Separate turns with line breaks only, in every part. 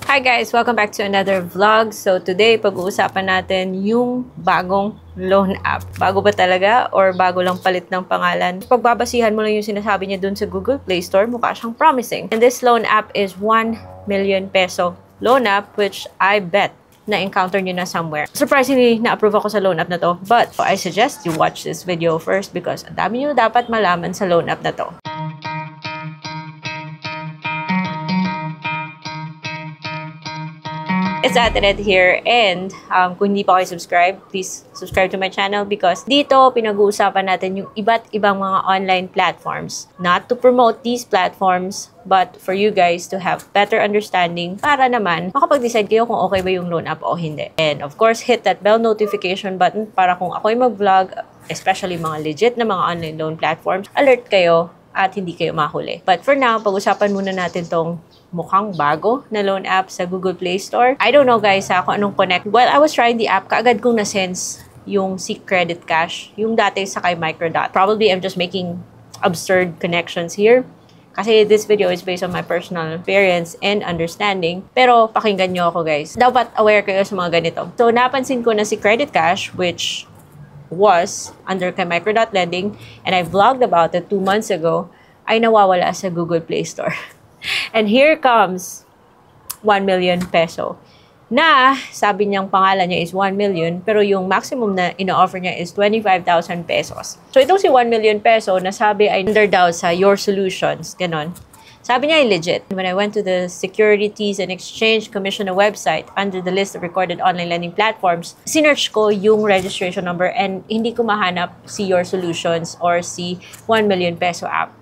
Hi guys! Welcome back to another vlog. So today, pag-uusapan natin yung bagong loan app. Bago ba talaga or bago lang palit ng pangalan? Pagbabasihan mo lang yung sinasabi niya dun sa Google Play Store, mukha siyang promising. And this loan app is 1 million peso loan app, which I bet na-encounter nyo na somewhere. Surprisingly, na-approve ako sa loan app na to. But I suggest you watch this video first because ang dami nyo dapat malaman sa loan app na to. It's Ate here, and kung hindi pa kayo subscribe, please subscribe to my channel because dito pinag-uusapan natin yung iba't ibang mga online platforms. Not to promote these platforms, but for you guys to have better understanding para naman makapag-decide kayo kung okay ba yung loan app o hindi. And of course, hit that bell notification button para kung ako'y mag-vlog, especially mga legit na mga online loan platforms, alert kayo at hindi kayo mahuli. But for now, pag-usapan muna natin tong mukhang bago na loan app sa Google Play Store. I don't know guys kung anong connect. While I was trying the app, kaagad kong na-sense yung si Credit Cash, yung dati sa kay Microdot. Probably I'm just making absurd connections here. Kasi this video is based on my personal experience and understanding. Pero pakinggan nyo ako guys. Dapat aware kayo sa mga ganito. So napansin ko na si Credit Cash, which was under kay Microdot Lending, and I vlogged about it 2 months ago, ay nawawala sa Google Play Store. And here comes 1 million peso. Na sabi niyang pangalan niya is 1 million, pero yung maximum na ino-offer niya is 25,000 pesos. So itong si 1 million peso na sabi ay under daw sa Your Solutions, ganon. Sabi niya ay legit. When I went to the Securities and Exchange Commission website under the list of recorded online lending platforms, sinearch ko yung registration number and hindi ko mahanap si Your Solutions or si 1 million peso app.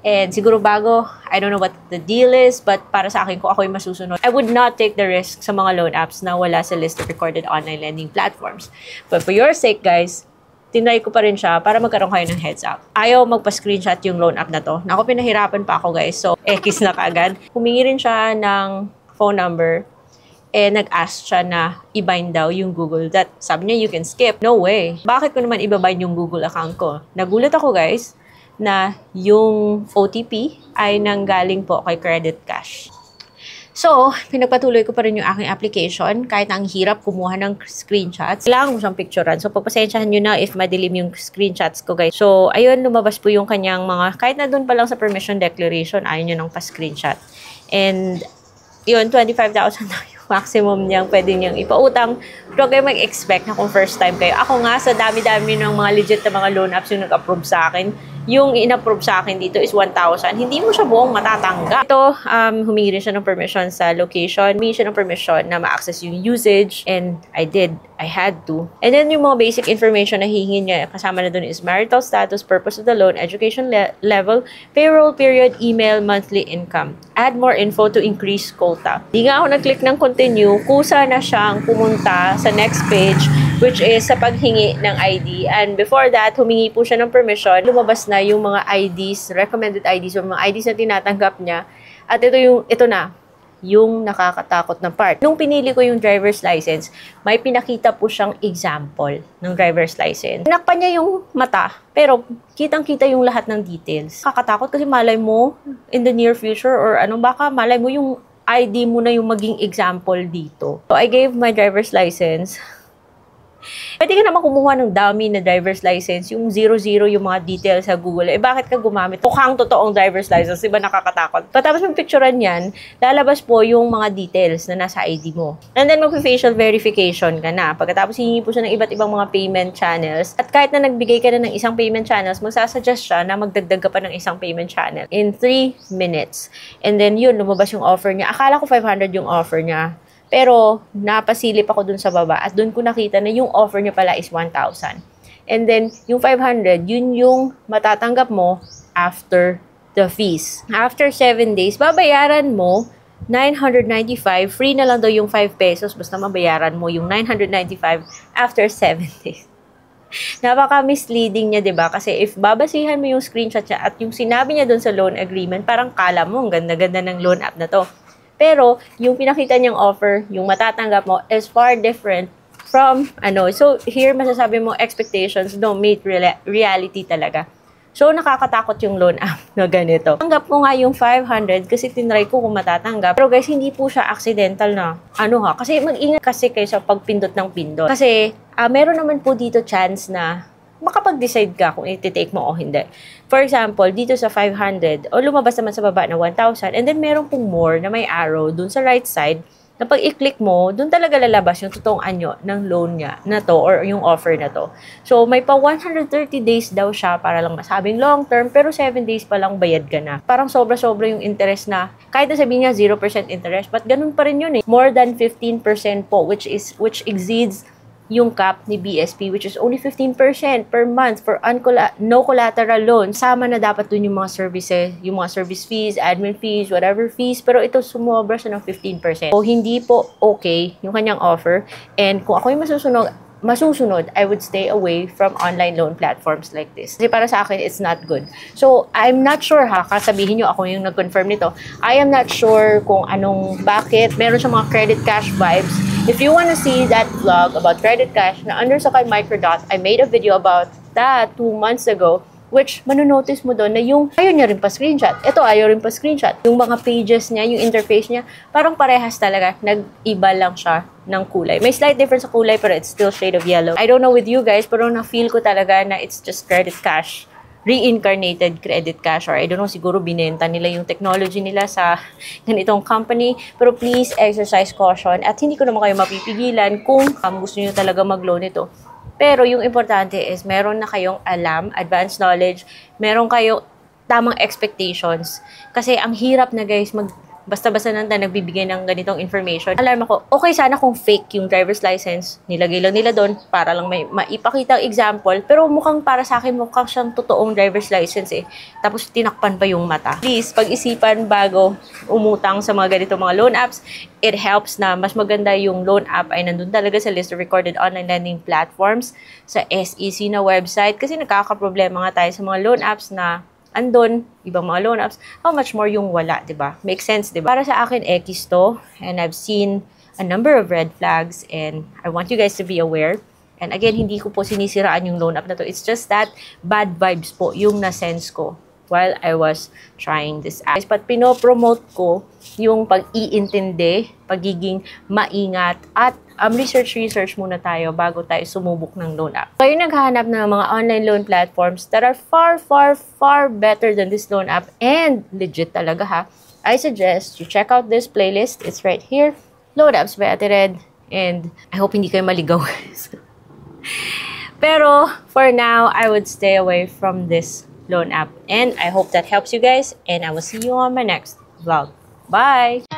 And siguro bago, I don't know what the deal is, but para sa akin, kung ako'y masusunod, I would not take the risk sa mga loan apps na wala sa list of recorded online lending platforms. But for your sake, guys, tinry ko pa rin siya para magkaroon kayo ng heads up. Ayaw magpa-screenshot yung loan app na to. Naku, pinahirapan pa ako, guys. So, X na kagad. Humingi rin siya ng phone number. Nag-ask siya na i-bind daw yung Google that. Sabi niya, you can skip. No way. Bakit ko naman i-bind yung Google account ko? Nagulat ako, guys, na yung OTP ay nanggaling po kay Credit Cash. So, pinagpatuloy ko pa rin yung aking application kahit ang hirap kumuha ng screenshots. Kailangan ko siyang picturean. So, pagpasensyahan nyo na if madilim yung screenshots ko, guys. So, ayun, lumabas po yung kanyang mga, kahit na doon pa lang sa permission declaration, ayaw nyo nang pa-screenshot. And, yun, 25,000 na yung maximum niyang pwede niyang ipautang. Pero kayo mag-expect na kung first time kayo. Ako nga, sa dami-dami ng mga legit na mga loan apps yung nag-approve sa akin, yung in-approve sa akin dito is 1,000. Hindi mo siya buong matatanggap. Ito, humingi rin siya ng permission sa location. Humingi siya ng permission na ma-access yung usage. And I did. I had to. And then yung mga basic information na hihingi niya, kasama na dun is marital status, purpose of the loan, education level, payroll period, email, monthly income. Add more info to increase quota. Di nga ako nag-click ng continue, kusa na siyang pumunta sa next page, which is sa paghingi ng ID. And before that, humingi po siya ng permission. Lumabas na yung mga IDs, recommended IDs, yung mga IDs na tinatanggap niya. At ito na, yung nakakatakot na part. Nung pinili ko yung driver's license, may pinakita po siyang example ng driver's license. Tinakpan niya yung mata, pero kitang-kita yung lahat ng details. Kakatakot kasi malay mo in the near future or baka malay mo yung ID mo na yung maging example dito. So I gave my driver's license. Pwede ka naman kumuha ng dummy na driver's license, yung 00 yung mga details sa Google. Bakit ka gumamit? Mukhang totoong driver's license, diba nakakatakot? Patapos mong picturean yan, lalabas po yung mga details na nasa ID mo. And then mag-facial verification ka na. Pagkatapos hihingi po siya ng iba't ibang mga payment channels. At kahit na nagbigay ka na ng isang payment channels, magsasuggest siya na magdagdag ka pa ng isang payment channel in 3 minutes. And then yun, lumabas yung offer niya. Akala ko 500 yung offer niya. Pero, napasilip ako dun sa baba at dun ko nakita na yung offer niya pala is 1,000. And then, yung 500, yun yung matatanggap mo after the fees. After 7 days, babayaran mo 995. Free na lang daw yung 5 pesos. Basta mabayaran mo yung 995 after 7 days. Napaka-misleading niya, diba? Kasi if babasihan mo yung screenshot niya at yung sinabi niya dun sa loan agreement, parang kala mo, ang ganda-ganda ng loan app na to. Pero, yung pinakita niyang offer, yung matatanggap mo, is far different from, So, here, masasabi mo, expectations don't meet reality talaga. So, nakakatakot yung loan app na ganito. Tanggap ko nga yung 500 kasi tinry ko kung matatanggap. Pero guys, hindi po siya accidental na kasi mag-ingat kasi kayo sa pagpindot ng pindot. Kasi, meron naman po dito chance na makapag-decide ka kung iti-take mo o hindi. For example, dito sa 500, o lumabas naman sa baba na 1,000, and then meron pong more na may arrow dun sa right side, na pag i-click mo, dun talaga lalabas yung totoong anyo ng loan niya na to or yung offer na to. So, may pa 130 days daw siya para lang masabing long term, pero 7 days pa lang bayad ka na. Parang sobra-sobra yung interest na, kahit na sabihin niya 0% interest, but ganun pa rin yun eh. More than 15% po, which exceeds yung cap ni BSP, which is only 15% per month for no collateral loan. Sama na dapat dun yung mga services, yung mga service fees, admin fees, whatever fees, pero ito sumobra siya ng 15%. So, hindi po okay yung kanyang offer. And kung ako yung masusunod, I would stay away from online loan platforms like this. Kasi para sa akin, it's not good. So, I'm not sure kasabihin nyo ako yung nag-confirm nito. I am not sure kung bakit. Meron siya mga credit cash vibes. If you want to see that vlog about credit cash na under Sakay Microdot, I made a video about that 2 months ago, which manonotice mo doon na yung ayaw niya rin pa screenshot. Ito ayaw rin pa screenshot. Yung mga pages niya, yung interface niya, parang parehas talaga. Nag-iba lang siya ng kulay. May slight difference sa kulay pero it's still shade of yellow. I don't know with you guys, pero na-feel ko talaga na it's just credit cash. Reincarnated credit cash, or I don't know, siguro binenta nila yung technology nila sa ganitong company. Pero please exercise caution at hindi ko naman kayo mapipigilan kung gusto niyo talaga mag-loan ito. Pero yung importante is meron na kayong alam, advanced knowledge, meron kayong tamang expectations. Kasi ang hirap na guys, basta-basta nang nagbibigay ng ganitong information. Alarm ako, okay sana kung fake yung driver's license, nilagay lang nila doon para lang may maipakita ang example, pero mukhang para sa akin mukhang siyang totoong driver's license eh. Tapos tinakpan pa yung mata. Please, pag-isipan bago umutang sa mga ganitong mga loan apps. It helps na mas maganda yung loan app ay nandun talaga sa list of recorded online lending platforms, sa SEC na website, kasi nakaka-problema nga tayo sa mga loan apps na andon, ibang mga loan apps, how much more yung wala, diba? Makes sense, diba? Para sa akin, X to, and I've seen a number of red flags, and I want you guys to be aware. And again, hindi ko po sinisiraan yung loan app na to. It's just that bad vibes po yung na-sense ko while I was trying this app. But pinopromote ko yung pag-iintindi, pagiging maingat, at research muna tayo bago tayo sumubok ng loan app. Kayo naghahanap ng mga online loan platforms that are far better than this loan app and legit talaga ha. I suggest you check out this playlist. It's right here. Loan apps by Ate Red. And I hope hindi kayo maligaw. Pero for now, I would stay away from this loan app. And I hope that helps you guys. And I will see you on my next vlog. Bye!